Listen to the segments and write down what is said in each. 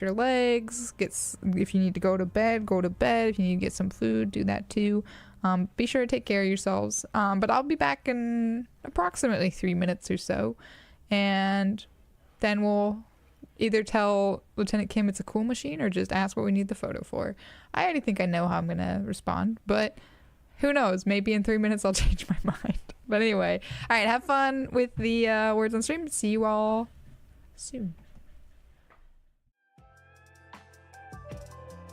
your legs, if you need to go to bed, go to bed. If you need to get some food, do that too. Be sure to take care of yourselves. But I'll be back in approximately 3 minutes or so, and then we'll either tell Lieutenant Kim it's a cool machine or just ask what we need the photo for. I already think I know how I'm gonna respond, but who knows? Maybe in 3 minutes I'll change my mind. But anyway, all right, have fun with the words on stream. See you all soon.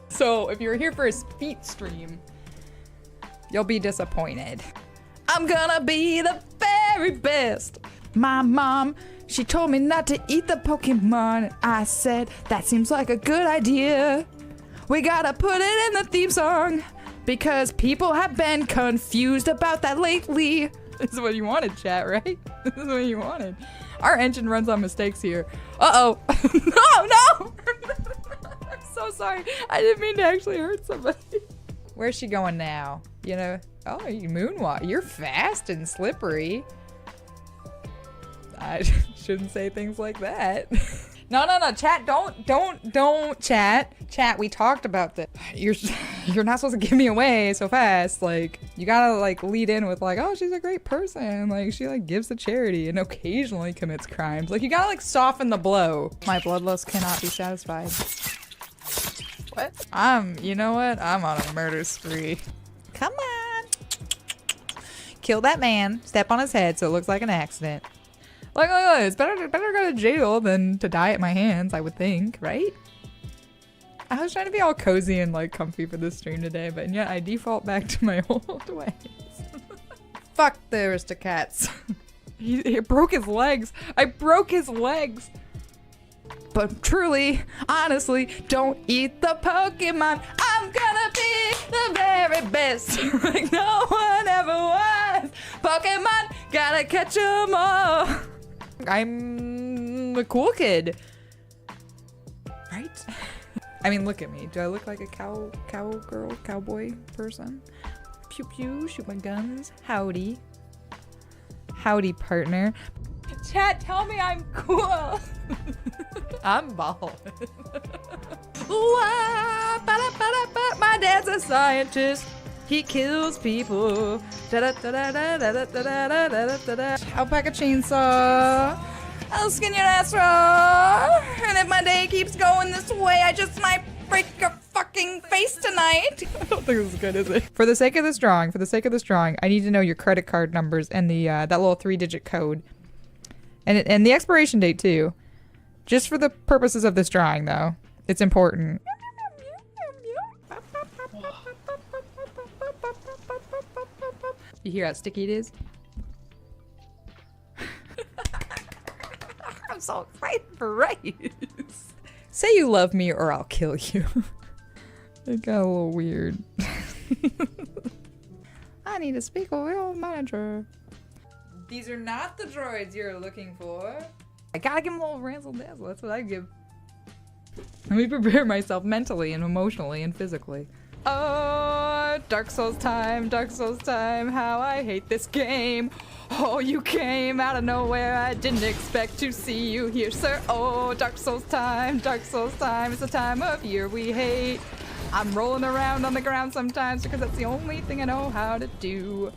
So if you're here for a feet stream, you'll be disappointed. I'm gonna be the very best. My mom, she told me not to eat the Pokemon. I said, that seems like a good idea. We gotta put it in the theme song because people have been confused about that lately. This is what you wanted, chat, right? This is what you wanted. Our engine runs on mistakes here. Uh-oh. No! I'm so sorry. I didn't mean to actually hurt somebody. Where's she going now? You know? Oh, you moonwalk. You're fast and slippery. I shouldn't say things like that. No, chat, don't, chat. Chat, we talked about this. You're not supposed to give me away so fast. Like, you gotta, like, lead in with, like, oh, she's a great person. Like, she, like, gives to charity and occasionally commits crimes. Like, you gotta, like, soften the blow. My bloodlust cannot be satisfied. What? You know what? I'm on a murder spree. Come on. Kill that man, step on his head so it looks like an accident. Look, it's better to go to jail than to die at my hands, I would think, right? I was trying to be all cozy and like comfy for this stream today, but yet I default back to my old ways. Fuck the Aristocats. He broke his legs. I broke his legs. But truly, honestly, don't eat the Pokemon. I'm gonna be the very best. Like no one ever was. Pokemon, gotta catch 'em all. I'm a cool kid. Right? I mean, look at me. Do I look like a cowboy person? Pew pew, shoot my guns. Howdy. Howdy, partner. Chat, tell me I'm cool. I'm bald. My dad's a scientist. He kills people. Alpaca chainsaw. I'll skin your ass raw. And if my day keeps going this way, I just might break your fucking face tonight. I don't think this is good, is it? For the sake of this drawing, I need to know your credit card numbers and the that little 3-digit code. And the expiration date too. Just for the purposes of this drawing though. It's important. You hear how sticky it is? I'm so excited for Rice. Say you love me or I'll kill you. It got a little weird. I need to speak with your manager. These are not the droids you're looking for. I gotta give him a little razzle dazzle. That's what I give. Let me prepare myself mentally and emotionally and physically. Oh, Dark Souls time, how I hate this game. Oh, you came out of nowhere, I didn't expect to see you here, sir. Oh, Dark Souls time, it's the time of year we hate. I'm rolling around on the ground sometimes because that's the only thing I know how to do.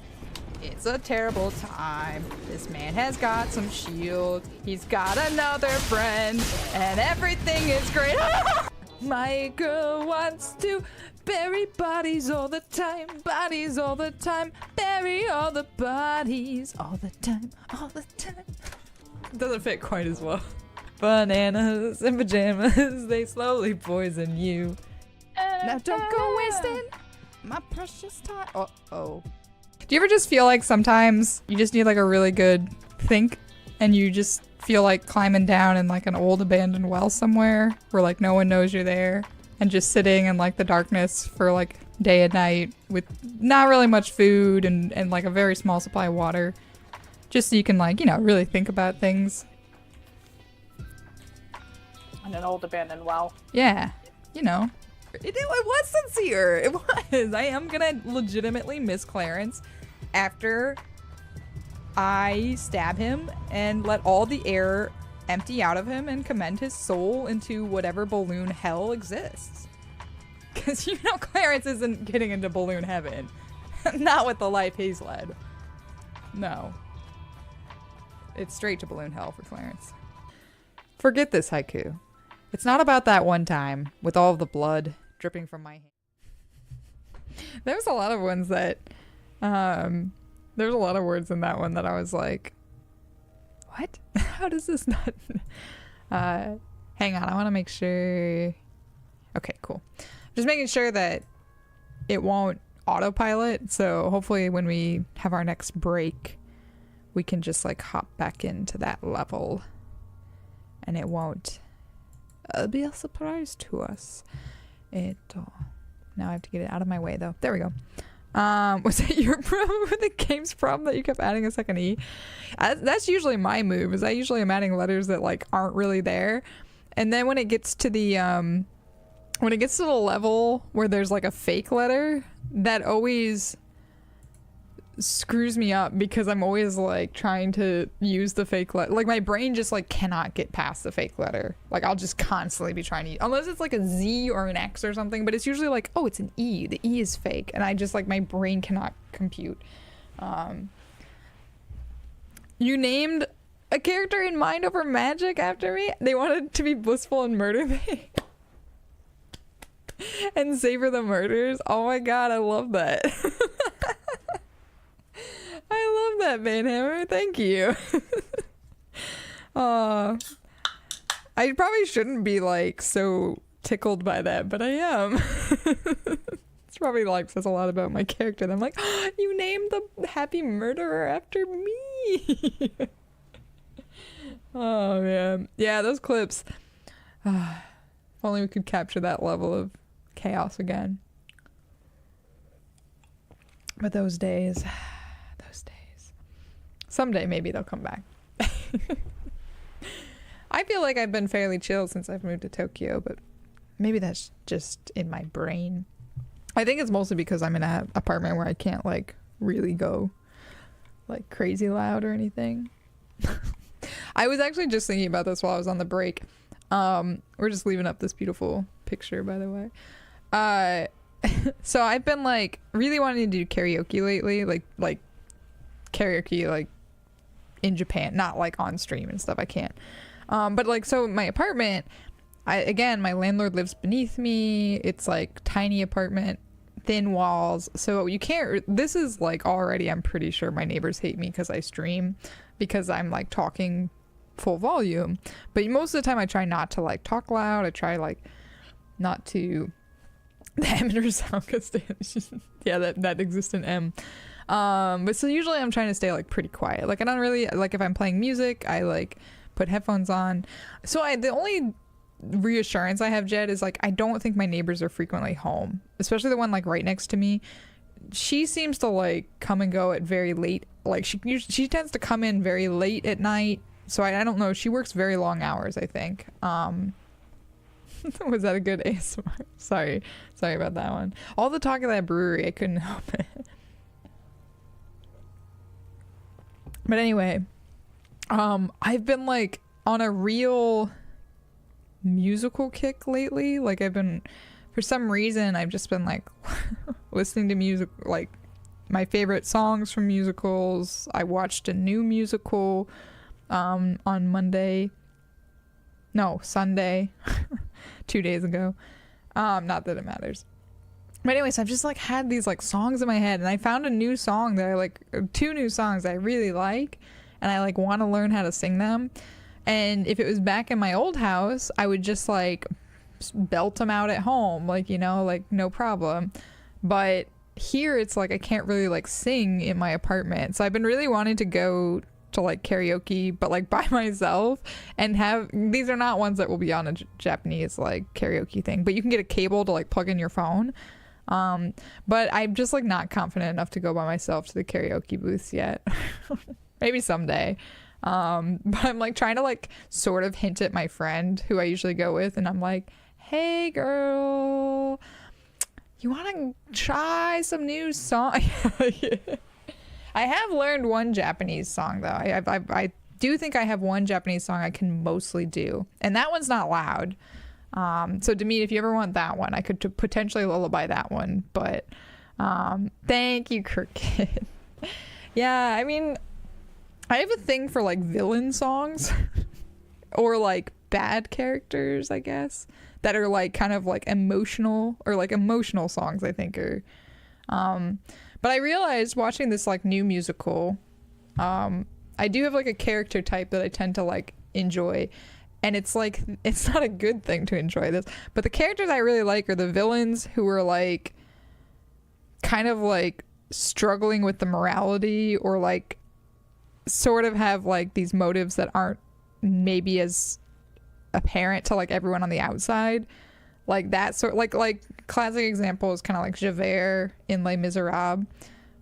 It's a terrible time. This man has got some shields. He's got another friend, and everything is great. My girl wants to bury bodies all the time, bury all the bodies all the time. Doesn't fit quite as well. Bananas and pajamas, they slowly poison you. Now don't go wasting my precious time. Uh-oh. Do you ever just feel like sometimes you just need like a really good think and you just feel like climbing down in like an old abandoned well somewhere where like no one knows you're there and just sitting in like the darkness for like day and night with not really much food and like a very small supply of water just so you can like, you know, really think about things. In an old abandoned well. Yeah, you know. It was sincere. It was. I am gonna legitimately miss Clarence after I stab him and let all the air empty out of him and commend his soul into whatever balloon hell exists. Because you know Clarence isn't getting into balloon heaven. Not with the life he's led. No. It's straight to balloon hell for Clarence. Forget this haiku. It's not about that one time with all of the blood dripping from my hand. There's a lot of ones that, there's a lot of words in that one that I was like, what? How does this not? Hang on, I want to make sure. Okay, cool. Just making sure that it won't autopilot. So hopefully when we have our next break, we can just like hop back into that level and it won't be a surprise to us. Now I have to get it out of my way though. There we go. Was that your problem with the game's problem that you kept adding a second E? That's usually my move, is I usually am adding letters that like aren't really there. And then when it gets to the level where there's like a fake letter, that always screws me up because I'm always like trying to use the fake letter. Like my brain just like cannot get past the fake letter. Like I'll just constantly be trying to, unless it's like a Z or an X or something, but it's usually like, oh, it's an E. The E is fake. And I just like, my brain cannot compute. You named a character in Mind Over Magic after me? They wanted to be blissful and murder me. And savor the murders. Oh my god, I love that. I love that, Banhammer. Thank you. I probably shouldn't be like so tickled by that, but I am. It's probably like says a lot about my character. I'm like, oh, you named the happy murderer after me. Oh man, yeah, those clips. If only we could capture that level of chaos again. But those days. Someday maybe they'll come back. I feel like I've been fairly chill since I've moved to Tokyo, but maybe that's just in my brain. I think it's mostly because I'm in an apartment where I can't like really go like crazy loud or anything. I was actually just thinking about this while I was on the break. We're just leaving up this beautiful picture, by the way. So I've been like really wanting to do karaoke lately, like karaoke like in Japan, not like on stream and stuff. I can't. But like, so my apartment, my landlord lives beneath me. It's like tiny apartment, thin walls. So you can't, this is like already, I'm pretty sure my neighbors hate me because I stream, because I'm like talking full volume. But most of the time I try not to like talk loud. I try like not to, the emitter sound because yeah, that existent M. But so usually I'm trying to stay like pretty quiet. Like I don't really, like if I'm playing music, I like put headphones on. So the only reassurance I have, Jed, is like I don't think my neighbors are frequently home, especially the one like right next to me. She seems to like come and go at very late, like she tends to come in very late at night. So I don't know, she works very long hours, I think. Was that a good ASMR? Sorry about that one. All the talk of that brewery, I couldn't help it. But anyway, I've been like on a real musical kick lately. Like for some reason, I've just been like listening to music, like my favorite songs from musicals. I watched a new musical on Sunday, 2 days ago. Not that it matters. But anyways, I've just like had these like songs in my head, and I found a new song that I like, two new songs I really like, and I like want to learn how to sing them. And if it was back in my old house, I would just like belt them out at home, like, you know, like no problem. But here it's like I can't really like sing in my apartment. So I've been really wanting to go to like karaoke, but like by myself, and have, these are not ones that will be on a Japanese like karaoke thing, but you can get a cable to like plug in your phone. But I'm just like not confident enough to go by myself to the karaoke booths yet. Maybe someday. But I'm like trying to like sort of hint at my friend who I usually go with, and I'm like, hey girl, you want to try some new song? I have learned one Japanese song though. I do think I have one Japanese song I can mostly do, and that one's not loud. So Demeet, if you ever want that one, I could potentially lullaby that one. But thank you, Cricket. Yeah, I mean, I have a thing for like villain songs or like bad characters, I guess, that are like kind of like emotional, or like emotional songs, I think are. But I realized watching this like new musical, I do have like a character type that I tend to like enjoy. And it's like, it's not a good thing to enjoy this, but the characters I really like are the villains who are like kind of like struggling with the morality, or like sort of have like these motives that aren't maybe as apparent to like everyone on the outside. Like that sort, like classic example is kind of like Javert in Les Miserables,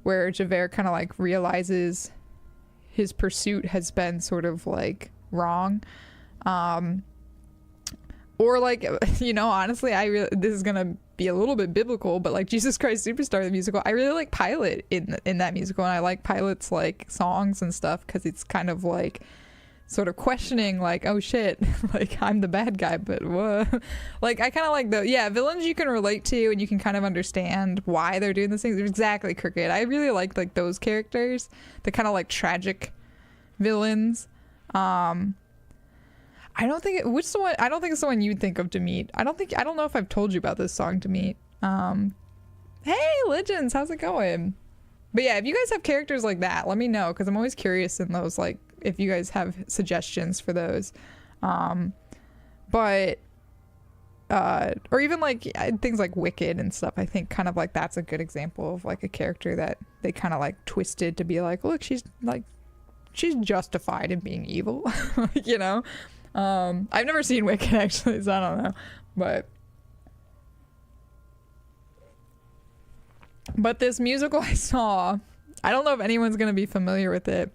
where Javert kind of like realizes his pursuit has been sort of like wrong. Or like, you know, honestly, this is gonna be a little bit biblical, but like Jesus Christ Superstar, the musical, I really like Pilate in that musical, and I like Pilate's like songs and stuff because it's kind of like sort of questioning like, oh shit, like I'm the bad guy, but what? Like I kind of like villains you can relate to, and you can kind of understand why they're doing these things. Exactly, Cricket. I really like those characters, the kind of like tragic villains. I don't think it's the one you'd think of, Demeet. I don't know if I've told you about this song, Demeet. Hey Legends, how's it going? But yeah, if you guys have characters like that, let me know, because I'm always curious in those, like if you guys have suggestions for those. But or even like things like Wicked and stuff, I think kind of like that's a good example of like a character that they kind of like twisted to be like, look, she's justified in being evil. You know. I've never seen Wicked actually, so I don't know, but this musical I saw, I don't know if anyone's gonna be familiar with it.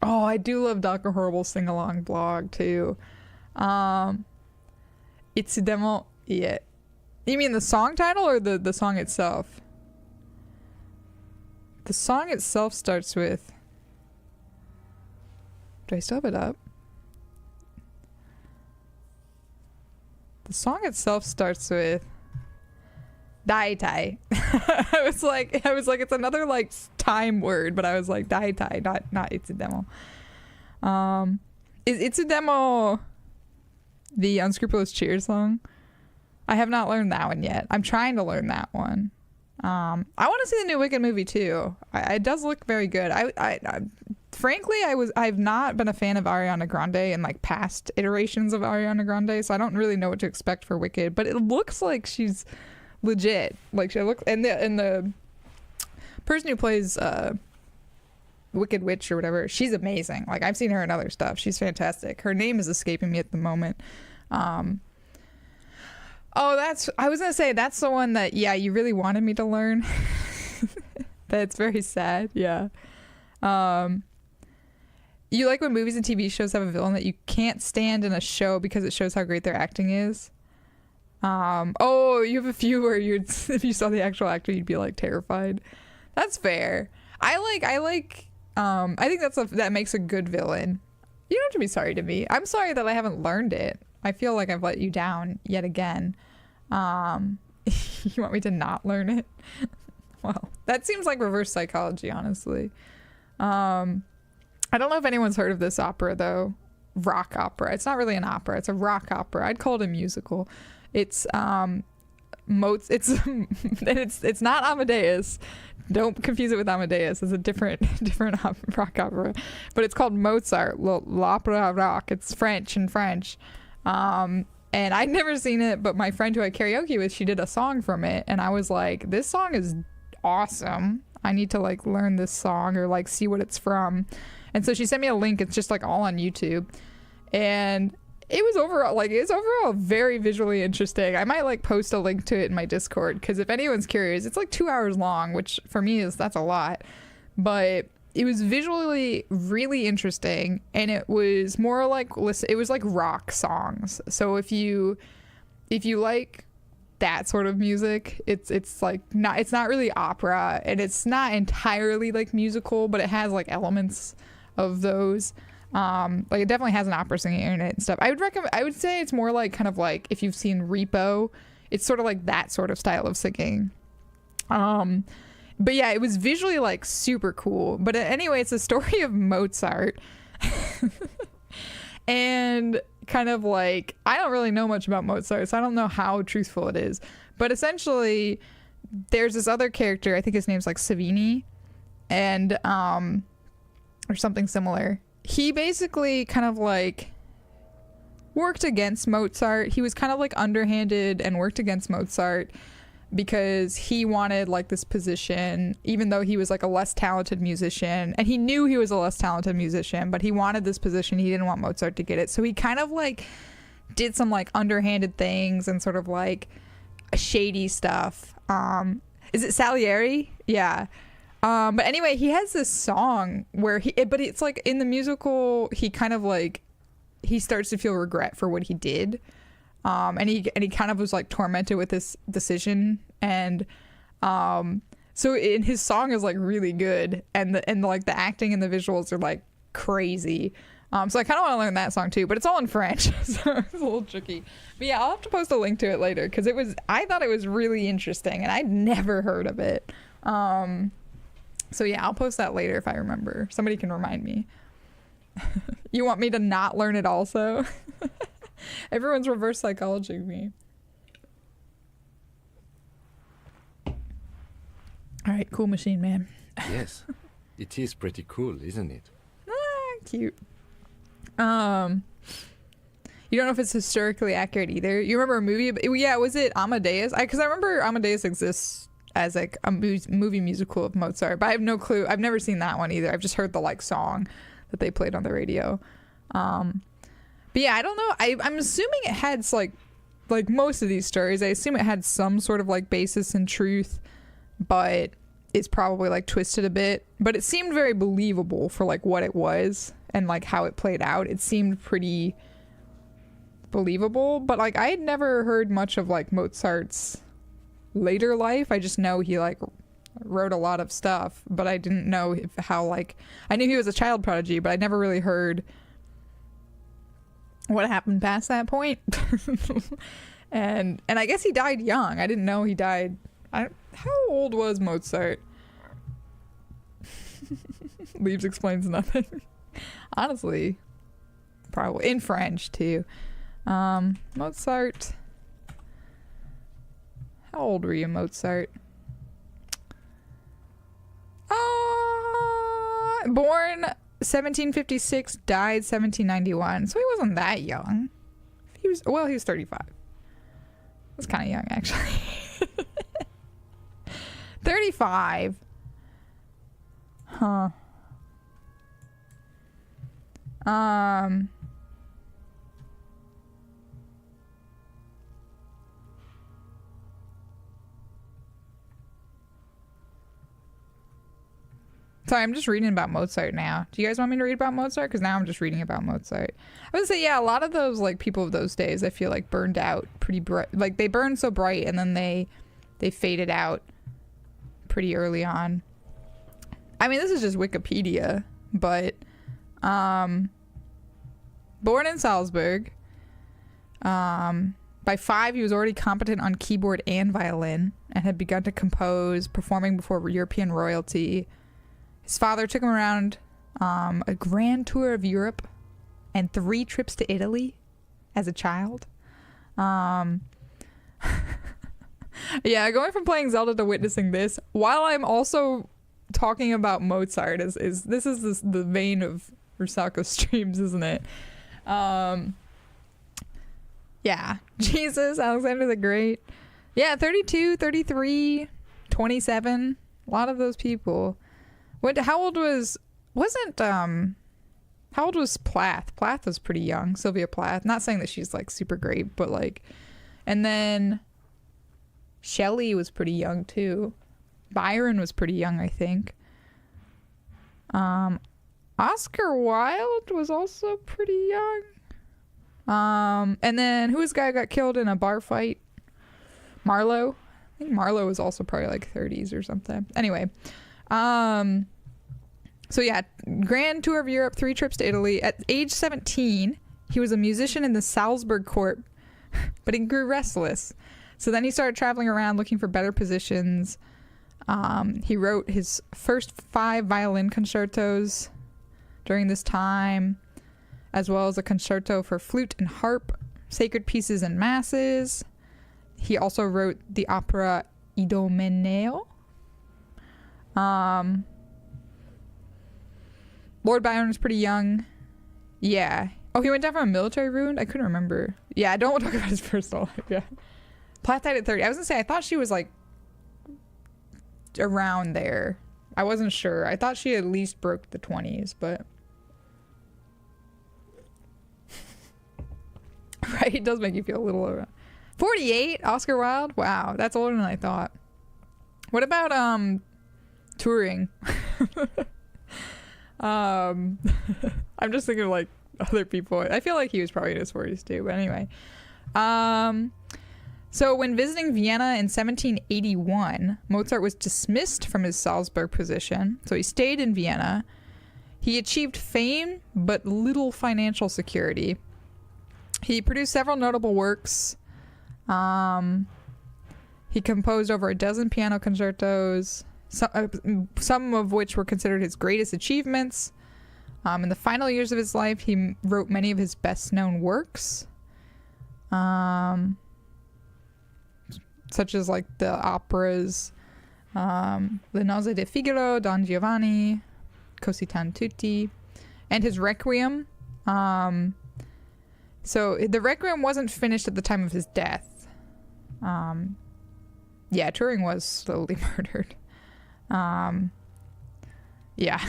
Oh, I do love Dr. Horrible's sing-along blog too. It's demo. Yeah, you mean the song title or the song itself? The song itself starts with, do I still have it up? The song itself starts with Daitai. I was like, it's another like time word, but I was like Daitai, not Itsudemo. Is Itsudemo the Unscrupulous Cheers song? I have not learned that one yet. I'm trying to learn that one. I want to see the new Wicked movie too. It does look very good. Frankly, I've not been a fan of Ariana Grande and like past iterations of Ariana Grande, so I don't really know what to expect for Wicked. But it looks like she's legit. Like she looks, and the person who plays Wicked Witch or whatever, she's amazing. Like I've seen her in other stuff. She's fantastic. Her name is escaping me at the moment. I was gonna say that's the one that you really wanted me to learn. That's very sad. Yeah. You like when movies and TV shows have a villain that you can't stand in a show because it shows how great their acting is. You have a few where if you saw the actual actor, you'd be like terrified. That's fair. I think that makes a good villain. You don't have to be sorry to me. I'm sorry that I haven't learned it. I feel like I've let you down yet again. You want me to not learn it? Well, that seems like reverse psychology, honestly. I don't know if anyone's heard of this opera though. Rock opera. It's not really an opera. It's a rock opera. I'd call it a musical. It's it's not Amadeus. Don't confuse it with Amadeus. It's a different rock opera. But it's called Mozart, l'opéra rock. It's French. And I'd never seen it, but my friend who I karaoke with, she did a song from it, and I was like, this song is awesome. I need to like learn this song or like see what it's from. And so she sent me a link. It's just like all on YouTube, and it's overall very visually interesting. I might like post a link to it in my Discord, because if anyone's curious, it's like 2 hours long, which for me that's a lot, but it was visually really interesting, and it was more like it was like rock songs. So if you like that sort of music, it's not really opera, and it's not entirely like musical, but it has like elements of those. Like it definitely has an opera singer in it and stuff. I would say it's more like kind of like if you've seen Repo, it's sort of like that sort of style of singing. But yeah, it was visually like super cool. But anyway, it's a story of Mozart. And kind of like, I don't really know much about Mozart, so I don't know how truthful it is. But essentially, there's this other character, I think his name's like Savini, and or something similar. He basically kind of like worked against Mozart. He was kind of like underhanded and worked against Mozart because he wanted like this position, even though he was like a less talented musician, and he knew he was a less talented musician, but he wanted this position. He didn't want Mozart to get it, so he kind of like did some like underhanded things and sort of like shady stuff. Is it Salieri? Yeah. But anyway, he has this song where but it's like in the musical, he kind of like, he starts to feel regret for what he did. And he kind of was like tormented with this decision. And, so in his song is like really good. And like the acting and the visuals are like crazy. So I kind of want to learn that song too, but it's all in French. So it's a little tricky. But yeah, I'll have to post a link to it later. Cause I thought it was really interesting and I'd never heard of it. So yeah, I'll post that later if I remember. Somebody can remind me. You want me to not learn it also? Everyone's reverse psychology me. All right, cool machine, man. Yes, it is pretty cool, isn't it? Cute. You don't know if it's historically accurate either. You remember a movie? Yeah, was it Amadeus? Because I remember Amadeus exists as like a movie musical of Mozart, but I have no clue. I've never seen that one either. I've just heard the like song that they played on the radio. But yeah, I don't know. I'm assuming it had like most of these stories, I assume it had some sort of like basis in truth, but it's probably like twisted a bit. But it seemed very believable for like what it was and like how it played out. It seemed pretty believable, but like I had never heard much of like Mozart's later life. I just know he like wrote a lot of stuff, but I didn't know how like, I knew he was a child prodigy, but I never really heard what happened past that point. and I guess he died young. I didn't know he died. How old was Mozart? Leaves explains nothing. Honestly, probably in French too. Mozart. How old were you, Mozart? Born 1756, died 1791. So he wasn't that young. He was 35. That's kind of young, actually. 35. Huh. Sorry, I'm just reading about Mozart now. Do you guys want me to read about Mozart? Because now I'm just reading about Mozart. I would say, yeah, a lot of those like people of those days, I feel like burned out pretty bright. Like they burned so bright and then they faded out pretty early on. I mean, this is just Wikipedia, but born in Salzburg. By 5, he was already competent on keyboard and violin and had begun to compose, performing before European royalty. His father took him around a grand tour of Europe and 3 trips to Italy as a child. Yeah, going from playing Zelda to witnessing this, while I'm also talking about Mozart, is the vein of Rusalka's streams, isn't it? Yeah, Jesus, Alexander the Great. Yeah, 32, 33, 27. A lot of those people. How old was Plath? Plath was pretty young. Sylvia Plath. Not saying that she's like super great, but like, and then Shelley was pretty young too. Byron was pretty young, I think. Oscar Wilde was also pretty young. And then who was the guy who got killed in a bar fight? Marlowe. I think Marlowe was also probably like 30s or something. Anyway, So yeah, grand tour of Europe, 3 trips to Italy. At age 17, he was a musician in the Salzburg court, but he grew restless. So then he started traveling around looking for better positions. He wrote his first 5 violin concertos during this time, as well as a concerto for flute and harp, sacred pieces and masses. He also wrote the opera Idomeneo. Lord Byron was pretty young. Yeah. Oh, he went down from a military wound? I couldn't remember. Yeah, I don't want to talk about his personal life. Yeah. Plath died at 30. I was going to say, I thought she was like around there. I wasn't sure. I thought she at least broke the 20s, but... Right, it does make you feel a little around. 48? Oscar Wilde? Wow, that's older than I thought. What about touring? I'm just thinking of like other people. I feel like he was probably in his 40s too, but anyway. So when visiting Vienna in 1781, Mozart was dismissed from his Salzburg position, so he stayed in Vienna. He achieved fame but little financial security. He produced several notable works. He composed over a dozen piano concertos, some of which were considered his greatest achievements. In the final years of his life, he wrote many of his best-known works, such as like the operas Le Nozze di Figaro, Don Giovanni, Così tan tutti, and his Requiem. So the Requiem wasn't finished at the time of his death. Yeah, Turing was slowly murdered. Yeah.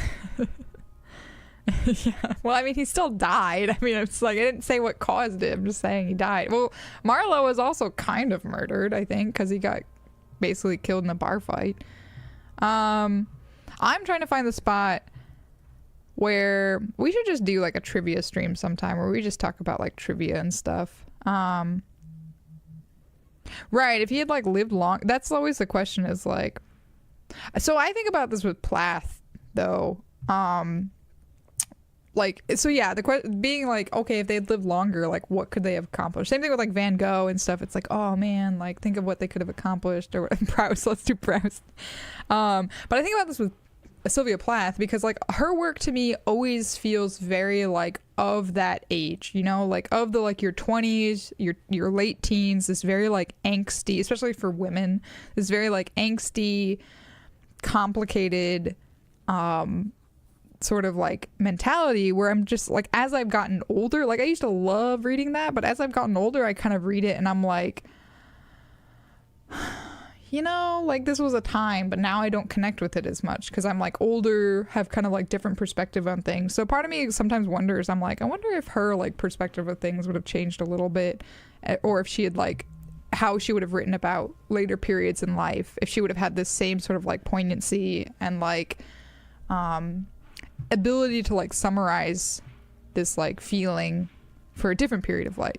Yeah. Well, I mean, he still died. I mean, it's like, I didn't say what caused it. I'm just saying he died. Well, Marlowe was also kind of murdered, I think, because he got basically killed in a bar fight. I'm trying to find the spot where we should just do like a trivia stream sometime where we just talk about like trivia and stuff. Right, if he had like lived long, that's always the question, is like, so I think about this with Plath though. Like, so yeah, the question being like, okay, if they'd lived longer, like what could they have accomplished? Same thing with like Van Gogh and stuff. It's like, oh man, like think of what they could have accomplished. Or Proust, let's do Proust. But I think about this with Sylvia Plath because like her work to me always feels very like of that age, you know, like of the like your 20s, your late teens, this very like angsty, especially for women, this very like angsty, complicated sort of like mentality where I'm just like, as I've gotten older, like I used to love reading that, but as I've gotten older I kind of read it and I'm like, you know, like this was a time, but now I don't connect with it as much because I'm like older, have kind of like different perspective on things. So part of me sometimes wonders, I'm like, I wonder if her like perspective of things would have changed a little bit, or if she had like, how she would have written about later periods in life, if she would have had this same sort of like poignancy and like ability to like summarize this like feeling for a different period of life.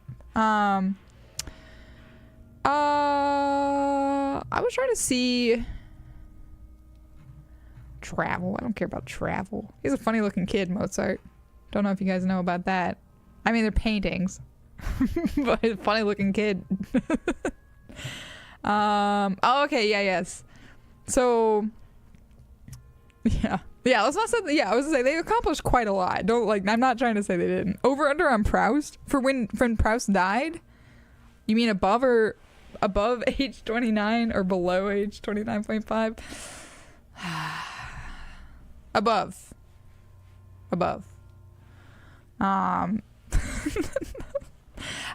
I was trying to see travel. I don't care about travel. He's a funny looking kid, Mozart. Don't know if you guys know about that. I mean, they're paintings, but he's a funny looking kid. Oh, okay, yeah, yes. So, yeah, let's not say, yeah, I was gonna say they accomplished quite a lot. Don't like, I'm not trying to say they didn't. Over under on Proust for when Proust died? You mean above age 29 or below age 29.5? Above.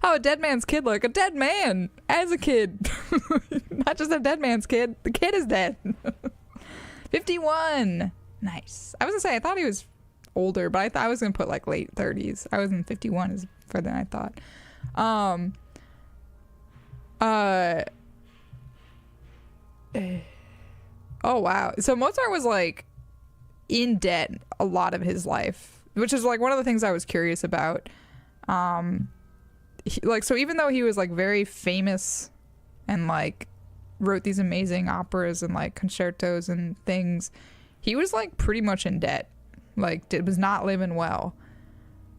How a dead man's kid look? A dead man as a kid. Not just a dead man's kid. The kid is dead. 51. Nice. I was gonna say I thought he was older, but I thought I was gonna put like late 30s. I was in 51 is further than I thought. Oh wow. So Mozart was like in debt a lot of his life, which is like one of the things I was curious about. So even though he was like very famous and like wrote these amazing operas and like concertos and things, he was like pretty much in debt Like, was not living well.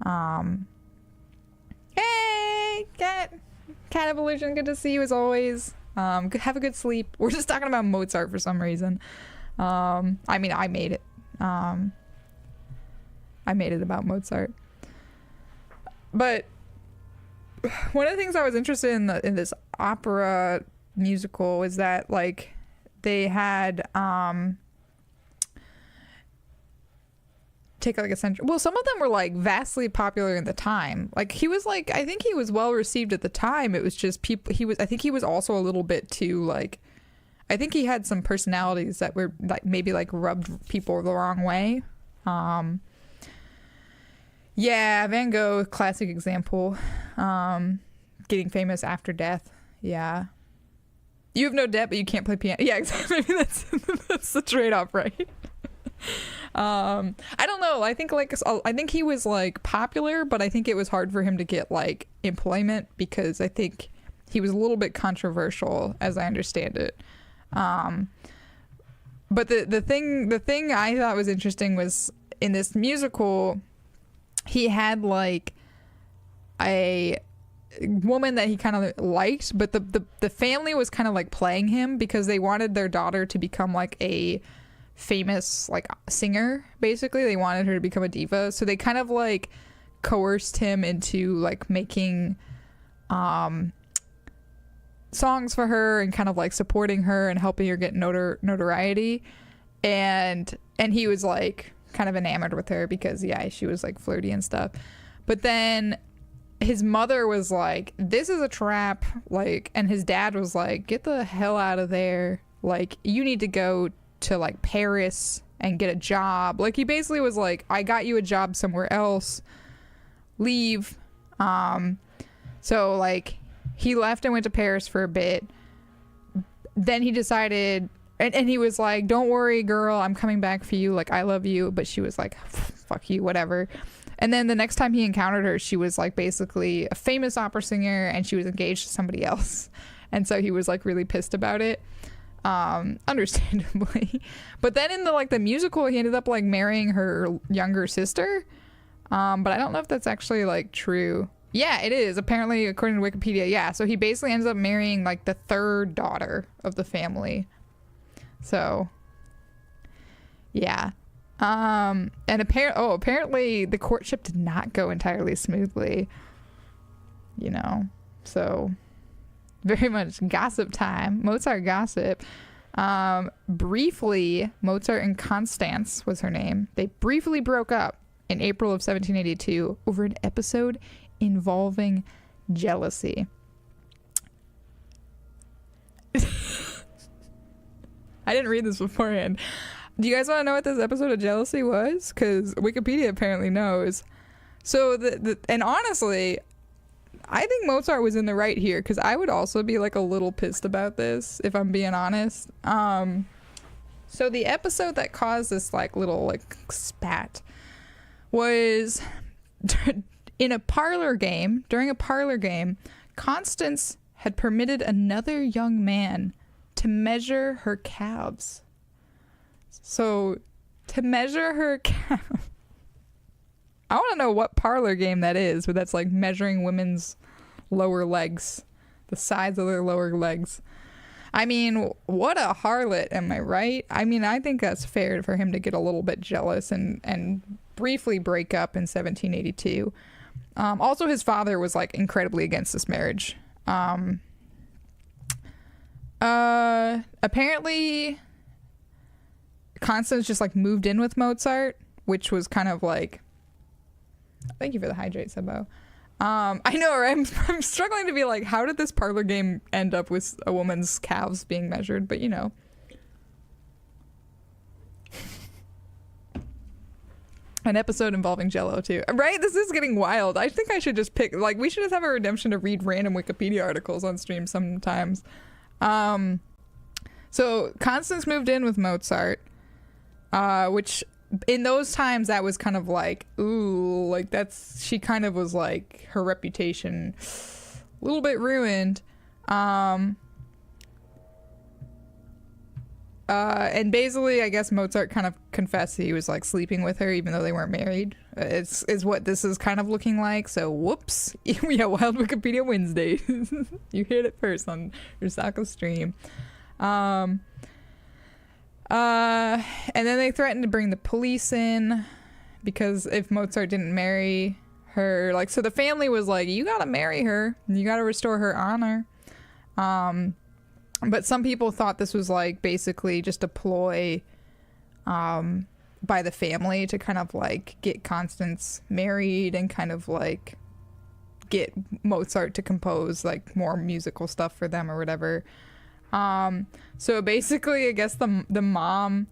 Hey, cat evolution, good to see you as always. Have a good sleep. We're just talking about Mozart for some reason. I mean, I made it. I made it about Mozart. But one of the things I was interested in this opera musical is that, like, they had take like a century. Well, some of them were like vastly popular in the time. Like, he was like, I think he was well received at the time. It was just people. I think he was also a little bit too, like, I think he had some personalities that were like maybe like rubbed people the wrong way. Yeah, Van Gogh, classic example. Getting famous after death. Yeah. You have no debt, but you can't play piano. Yeah, exactly. Maybe that's the trade-off, right? I don't know. I think he was like popular, but I think it was hard for him to get like employment because I think he was a little bit controversial, as I understand it. But the thing I thought was interesting was in this musical, he had like a woman that he kind of liked, but the family was kind of like playing him because they wanted their daughter to become like a famous like singer. Basically, they wanted her to become a diva, so they kind of like coerced him into like making songs for her and kind of like supporting her and helping her get notoriety, and he was like kind of enamored with her because yeah, she was like flirty and stuff. But then his mother was like, this is a trap, like, and his dad was like, get the hell out of there, like, you need to go to like Paris and get a job. Like, he basically was like, I got you a job somewhere else, leave. So like he left and went to Paris for a bit. Then he decided, and he was like, don't worry girl, I'm coming back for you, like, I love you. But she was like, fuck you, whatever. And then the next time he encountered her, she was like basically a famous opera singer and she was engaged to somebody else. And so he was like really pissed about it. Understandably. But then in the musical, he ended up like marrying her younger sister. But I don't know if that's actually like true. Yeah, it is. Apparently, according to Wikipedia. Yeah. So he basically ends up marrying like the third daughter of the family. So yeah. And apparently the courtship did not go entirely smoothly, you know, so very much gossip time. Mozart gossip. Briefly, Mozart and Constance was her name. They briefly broke up in April of 1782 over an episode involving jealousy. I didn't read this beforehand. Do you guys want to know what this episode of jealousy was? Because Wikipedia apparently knows. So, and honestly, I think Mozart was in the right here, because I would also be like a little pissed about this, if I'm being honest. So the episode that caused this like little like spat was in a parlor game. During a parlor game, Constance had permitted another young man to measure her calves. So, to measure her calf, I want to know what parlor game that is, but that's like measuring women's lower legs, the size of their lower legs. I mean, what a harlot, am I right? I mean, I think that's fair for him to get a little bit jealous and briefly break up in 1782. Also, his father was like incredibly against this marriage. Apparently Constance just like moved in with Mozart, which was kind of like, thank you for the hydrate, Sebo. I know, right? I'm struggling to be like, how did this parlor game end up with a woman's calves being measured? But you know, an episode involving Jello too, right? This is getting wild. I think I should just pick, like, we should just have a redemption to read random Wikipedia articles on stream sometimes. So Constance moved in with Mozart, which in those times that was kind of like, ooh, like she kind of was like, her reputation a little bit ruined. And basically, I guess Mozart kind of confessed he was like sleeping with her even though they weren't married. Is what this is kind of looking like. So whoops. Yeah, Wild Wikipedia Wednesday. You heard it first on Rusaka's stream. And then they threatened to bring the police in because if Mozart didn't marry her, like, so the family was like, you gotta marry her, you gotta restore her honor. But some people thought this was like basically just a ploy by the family to kind of like get Constance married and kind of like get Mozart to compose like more musical stuff for them or whatever. So basically, I guess the mom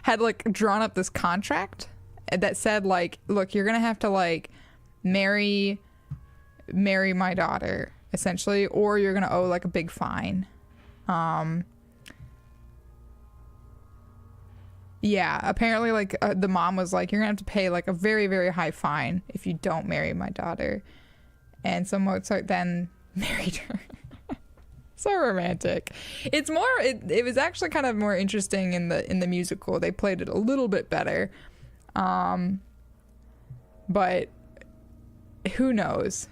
had like drawn up this contract that said like, look, you're gonna have to like marry my daughter essentially, or you're gonna owe like a big fine. Yeah, apparently like the mom was like, you're gonna have to pay like a very, very high fine if you don't marry my daughter. And so Mozart then married her. So romantic. It's more, it was actually kind of more interesting in the musical. They played it a little bit better. But who knows?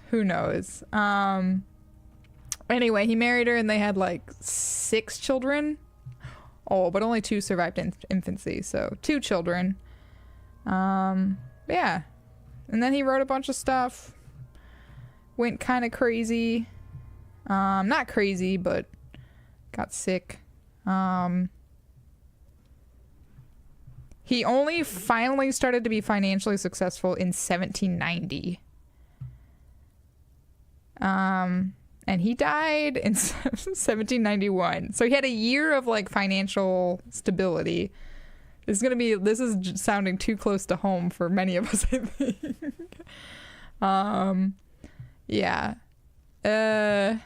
Anyway, he married her and they had like 6 children. Oh, but only 2 survived infancy, so 2 children. Yeah. And then he wrote a bunch of stuff. Went kind of crazy. Not crazy, but got sick. He only finally started to be financially successful in 1790. And he died in 1791. So he had a year of like financial stability. This is sounding too close to home for many of us, I think. Yeah. Yeah.